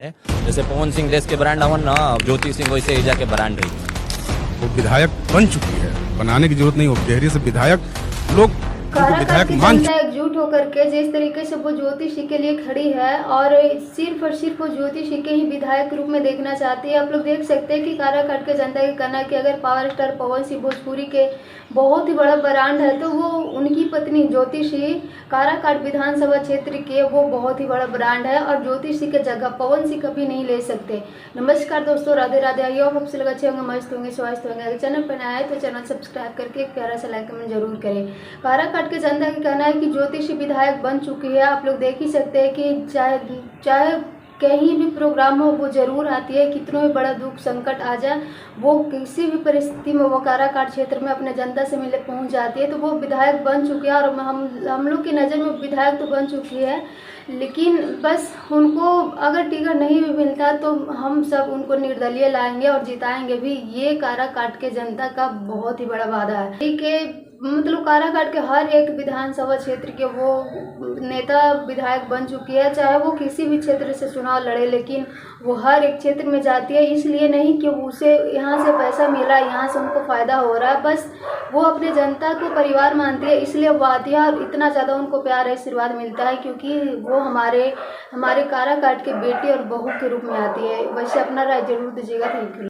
है। जैसे पवन सिंह देश के ब्रांड हवन ना, ज्योति सिंह वैसे एजा के ब्रांड रही। वो विधायक बन चुकी है, बनाने की जरूरत नहीं हो। डेहरी से विधायक लोग उनको विधायक मान जनता एकजुट होकर के जिस तरीके से वो ज्योतिषी के लिए खड़ी है और सिर्फ वो ज्योतिषी के ही विधायक रूप में देखना चाहती है। आप लोग देख सकते हैं कि काराकाट के जनता का कहना है कि अगर पावर स्टार पवन सिंह भोजपुरी के बहुत ही बड़ा ब्रांड है तो वो उनकी पत्नी ज्योतिषी काराकाट विधानसभा क्षेत्र के वो बहुत ही बड़ा ब्रांड है और ज्योतिषी के जगह पवन सिंह कभी नहीं ले सकते। नमस्कार दोस्तों, राधे राधे। आइए आप सबसे लगे अच्छे होंगे, मस्त होंगे, स्वास्थ्य होंगे। अगर चैनल पर नया है तो चैनल सब्सक्राइब करके एक प्यारा सा लाइक कमेंट जरूर करें। काराकाट के जनता का कहना है कि ज्योतिषी विधायक बन चुकी है। आप लोग देख ही सकते हैं कि चाहे कहीं भी प्रोग्राम हो वो जरूर आती है। कितना भी बड़ा दुख संकट आ जाए वो किसी भी परिस्थिति में वो काराकाट क्षेत्र में अपने जनता से मिले पहुंच जाती है। तो वो विधायक बन चुकी है और हम लोग की नज़र में विधायक तो बन चुकी है, लेकिन बस उनको अगर टिकट नहीं भी मिलता तो हम सब उनको निर्दलीय लाएंगे और जिताएंगे भी। ये काराकाट के जनता का बहुत ही बड़ा वादा है। ठीक है, मतलब काराकाट के हर एक विधानसभा क्षेत्र के वो नेता विधायक बन चुकी है। चाहे वो किसी भी क्षेत्र से चुनाव लड़े, लेकिन वो हर एक क्षेत्र में जाती है। इसलिए नहीं कि उसे यहाँ से पैसा मिला, यहाँ से उनको फ़ायदा हो रहा है, बस वो अपने जनता को परिवार मानती है, इसलिए वो आती है और इतना ज़्यादा उनको प्यार आशीर्वाद मिलता है क्योंकि वो हमारे काराकाट के बेटे और बहू के रूप में आती है। वैसे अपना राय जरूर दीजिएगा। Thank you.